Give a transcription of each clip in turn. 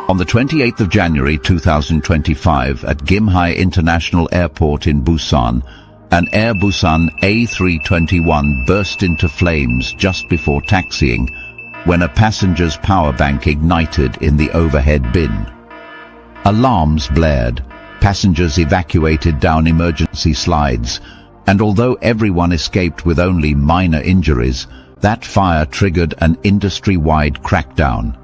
On the 28th of January 2025 at Gimhae International Airport in Busan, an Air Busan A321 burst into flames just before taxiing when a passenger's power bank ignited in the overhead bin. Alarms blared, passengers evacuated down emergency slides, and although everyone escaped with only minor injuries, that fire triggered an industry-wide crackdown.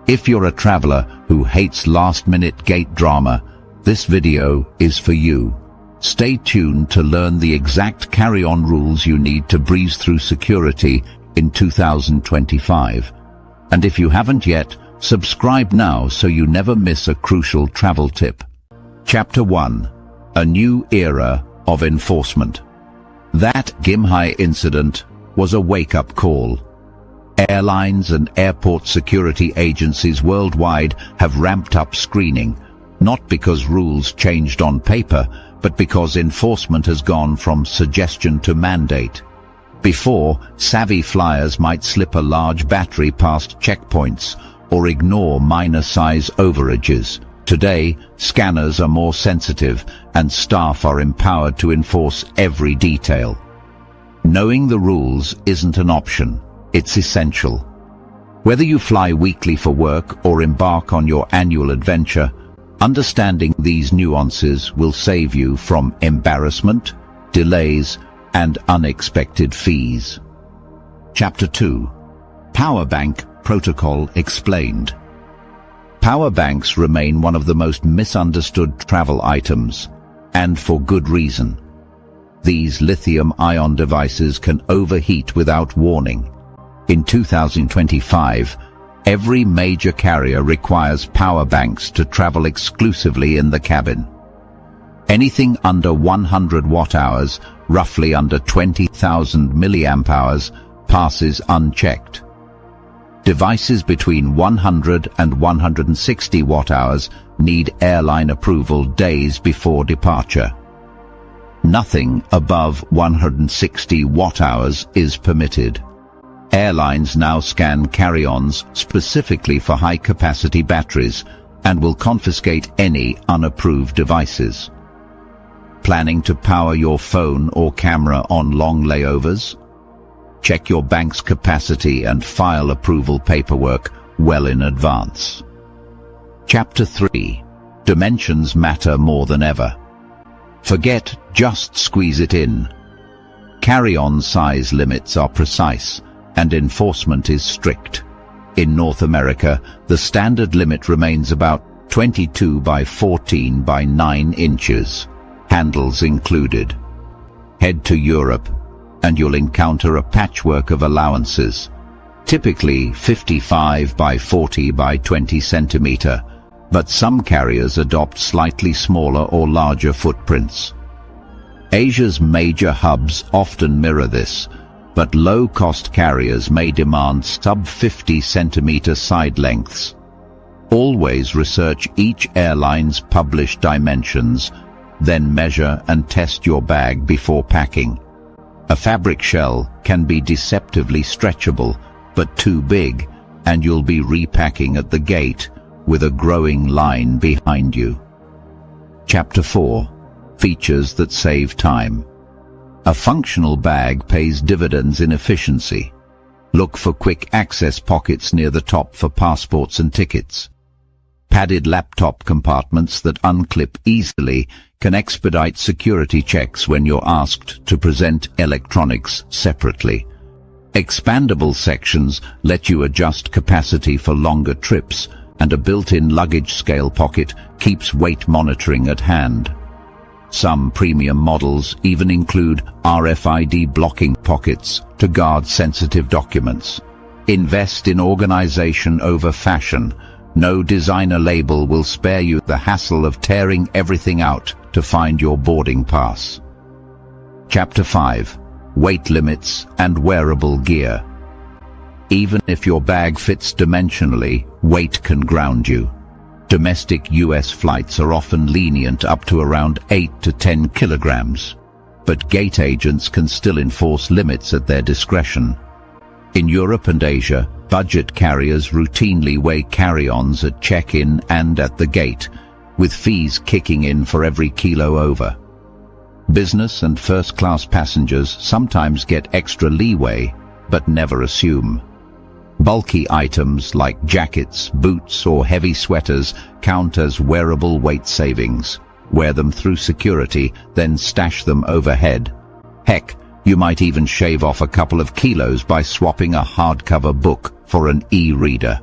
If you're a traveler who hates last-minute gate drama, this video is for you. Stay tuned to learn the exact carry-on rules you need to breeze through security in 2025. And if you haven't yet, subscribe now so you never miss a crucial travel tip. Chapter 1. A New Era of Enforcement. That Gimhae incident was a wake-up call. Airlines and airport security agencies worldwide have ramped up screening, not because rules changed on paper, but because enforcement has gone from suggestion to mandate. Before, savvy flyers might slip a large battery past checkpoints or ignore minor size overages. Today, scanners are more sensitive and staff are empowered to enforce every detail. Knowing the rules isn't an option. It's essential. Whether you fly weekly for work or embark on your annual adventure, understanding these nuances will save you from embarrassment, delays, and unexpected fees. Chapter 2. Power Bank Protocol Explained. Power banks remain one of the most misunderstood travel items, and for good reason. These lithium-ion devices can overheat without warning. In 2025, every major carrier requires power banks to travel exclusively in the cabin. Anything under 100 watt-hours, roughly under 20,000 milliamp-hours, passes unchecked. Devices between 100 and 160 watt-hours need airline approval days before departure. Nothing above 160 watt-hours is permitted. Airlines now scan carry-ons specifically for high-capacity batteries and will confiscate any unapproved devices. Planning to power your phone or camera on long layovers? Check your bank's capacity and file approval paperwork well in advance. Chapter 3. Dimensions matter more than ever. Forget just squeeze it in. Carry-on size limits are precise, and enforcement is strict. In North America, the standard limit remains about 22 by 14 by 9 inches, handles included. Head to Europe, and you'll encounter a patchwork of allowances, typically 55 by 40 by 20 centimeter, but some carriers adopt slightly smaller or larger footprints. Asia's major hubs often mirror this, but low-cost carriers may demand sub-50 centimeter side lengths. Always research each airline's published dimensions, then measure and test your bag before packing. A fabric shell can be deceptively stretchable, but too big, and you'll be repacking at the gate with a growing line behind you. Chapter 4. Features that save time. A functional bag pays dividends in efficiency. Look for quick access pockets near the top for passports and tickets. Padded laptop compartments that unclip easily can expedite security checks when you're asked to present electronics separately. Expandable sections let you adjust capacity for longer trips, and a built-in luggage scale pocket keeps weight monitoring at hand. Some premium models even include RFID blocking pockets to guard sensitive documents. Invest in organization over fashion. No designer label will spare you the hassle of tearing everything out to find your boarding pass. Chapter 5. Weight limits and wearable gear. Even if your bag fits dimensionally, weight can ground you. Domestic US flights are often lenient up to around 8 to 10 kilograms, but gate agents can still enforce limits at their discretion. In Europe and Asia, Budget carriers routinely weigh carry-ons at check-in and at the gate, with fees kicking in for every kilo over. Business and first-class passengers sometimes get extra leeway, but never assume. Bulky items like jackets, boots, or heavy sweaters count as wearable weight savings. Wear them through security, then stash them overhead. Heck, you might even shave off a couple of kilos by swapping a hardcover book for an e-reader.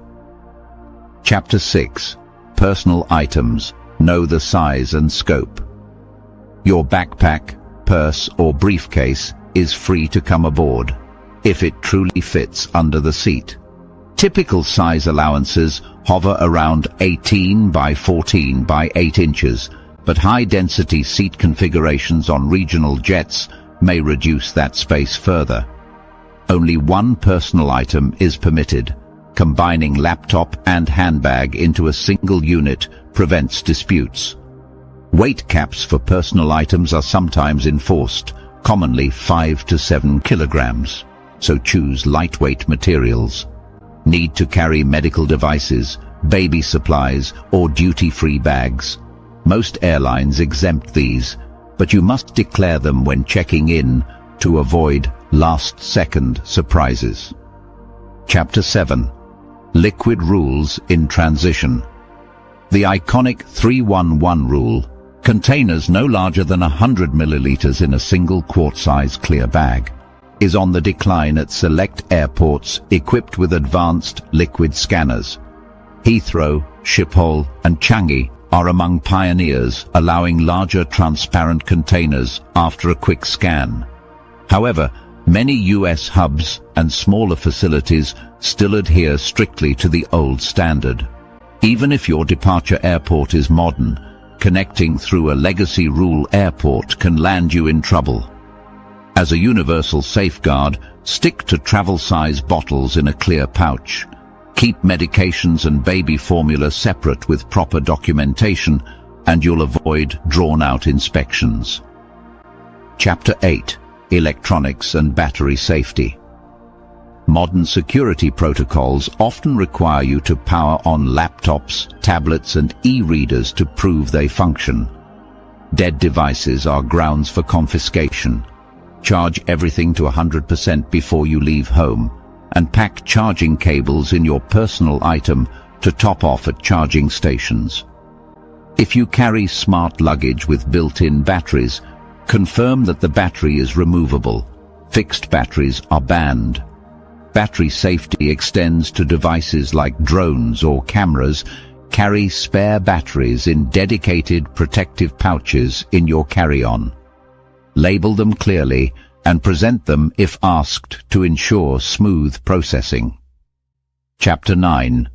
Chapter 6. Personal items. Know the size and scope. Your backpack, purse, or briefcase is free to come aboard, if it truly fits under the seat. Typical size allowances hover around 18 by 14 by 8 inches, but high-density seat configurations on regional jets may reduce that space further. Only one personal item is permitted. Combining laptop and handbag into a single unit prevents disputes. Weight caps for personal items are sometimes enforced, commonly 5 to 7 kilograms, so choose lightweight materials. Need to carry medical devices, baby supplies, or duty-free bags. Most airlines exempt these, but you must declare them when checking in to avoid last-second surprises. Chapter 7. Liquid Rules in Transition. The iconic 311 rule, containers no larger than 100 milliliters in a single quart-size clear bag, is on the decline at select airports equipped with advanced liquid scanners. Heathrow, Schiphol, and Changi are among pioneers, allowing larger transparent containers after a quick scan. However, many US hubs and smaller facilities still adhere strictly to the old standard. Even if your departure airport is modern, connecting through a legacy rule airport can land you in trouble. As a universal safeguard, stick to travel-size bottles in a clear pouch. Keep medications and baby formula separate with proper documentation, and you'll avoid drawn-out inspections. Chapter 8. Electronics and Battery Safety. Modern security protocols often require you to power on laptops, tablets, and e-readers to prove they function. Dead devices are grounds for confiscation. Charge everything to 100% before you leave home, and pack charging cables in your personal item to top off at charging stations. If you carry smart luggage with built-in batteries, confirm that the battery is removable. Fixed batteries are banned. Battery safety extends to devices like drones or cameras. Carry spare batteries in dedicated protective pouches in your carry-on. Label them clearly and present them if asked to ensure smooth processing. Chapter 9.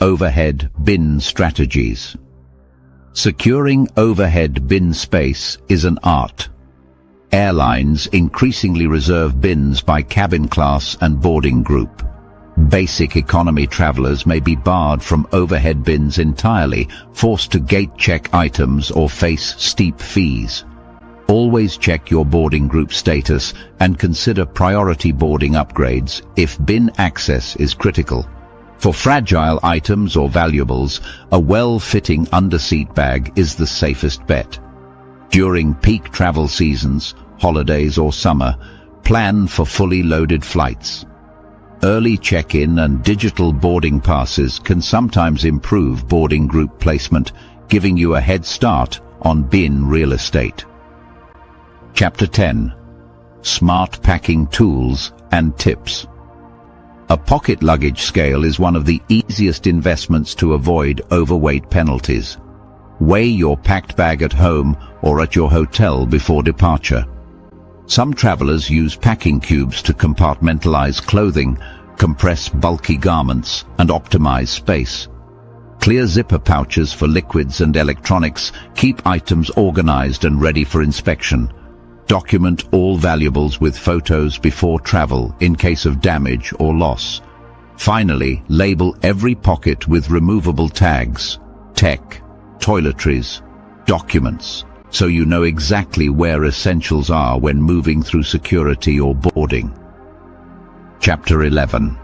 Overhead Bin Strategies. Securing overhead bin space is an art. Airlines increasingly reserve bins by cabin class and boarding group. Basic economy travelers may be barred from overhead bins entirely, forced to gate check items or face steep fees. Always check your boarding group status and consider priority boarding upgrades if bin access is critical. For fragile items or valuables, a well-fitting underseat bag is the safest bet. During peak travel seasons, holidays or summer, plan for fully loaded flights. Early check-in and digital boarding passes can sometimes improve boarding group placement, giving you a head start on bin real estate. Chapter 10. Smart Packing Tools and Tips. A pocket luggage scale is one of the easiest investments to avoid overweight penalties. Weigh your packed bag at home or at your hotel before departure. Some travelers use packing cubes to compartmentalize clothing, compress bulky garments, and optimize space. Clear zipper pouches for liquids and electronics keep items organized and ready for inspection. Document all valuables with photos before travel in case of damage or loss. Finally, label every pocket with removable tags, tech, toiletries, documents, so you know exactly where essentials are when moving through security or boarding. Chapter 11.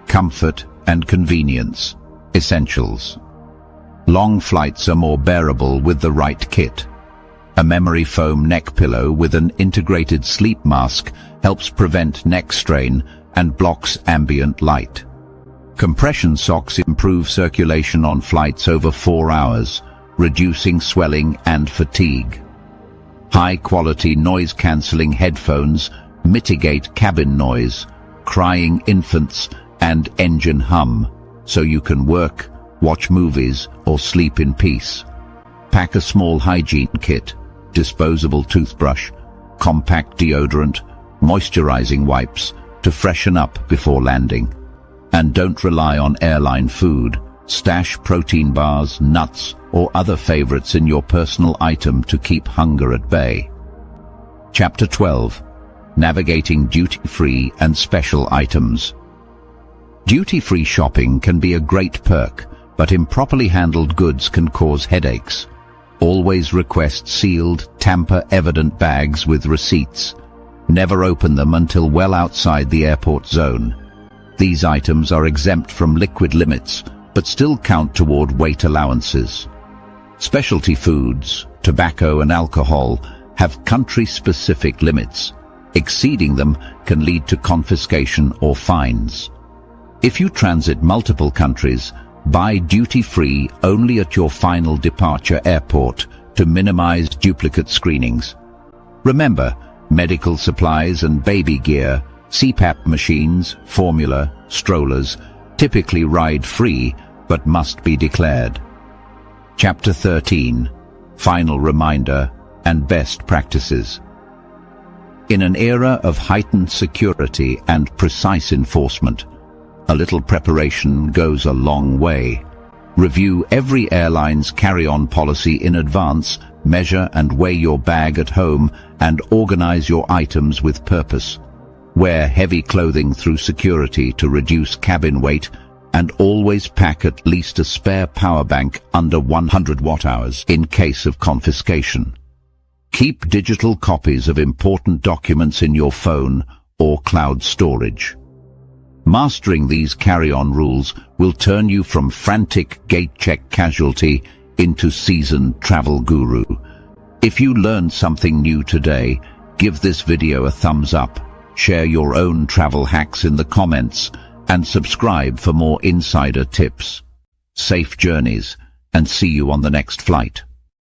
Comfort and convenience. Essentials. Long flights are more bearable with the right kit. A memory foam neck pillow with an integrated sleep mask helps prevent neck strain and blocks ambient light. Compression socks improve circulation on flights over 4 hours, reducing swelling and fatigue. High-quality noise-cancelling headphones mitigate cabin noise, crying infants, and engine hum, so you can work, watch movies, or sleep in peace. Pack a small hygiene kit, disposable toothbrush, compact deodorant, moisturizing wipes to freshen up before landing. And don't rely on airline food. Stash protein bars, nuts, or other favorites in your personal item to keep hunger at bay. Chapter 12. Navigating duty-free and special items. Duty-free shopping can be a great perk, but improperly handled goods can cause headaches. Always request sealed, tamper-evident bags with receipts. Never open them until well outside the airport zone. These items are exempt from liquid limits, but still count toward weight allowances. Specialty foods, tobacco and alcohol have country-specific limits. Exceeding them can lead to confiscation or fines. If you transit multiple countries, buy duty-free only at your final departure airport to minimize duplicate screenings. Remember, medical supplies and baby gear, CPAP machines, formula, strollers, typically ride free but must be declared. Chapter 13. Final reminder and best practices. In an era of heightened security and precise enforcement, a little preparation goes a long way. Review every airline's carry-on policy in advance, measure and weigh your bag at home, and organize your items with purpose. Wear heavy clothing through security to reduce cabin weight, and always pack at least a spare power bank under 100 watt-hours in case of confiscation. Keep digital copies of important documents in your phone or cloud storage. Mastering these carry-on rules will turn you from frantic gate check casualty into seasoned travel guru. If you learned something new today, give this video a thumbs up, share your own travel hacks in the comments, and subscribe for more insider tips. Safe journeys, and see you on the next flight.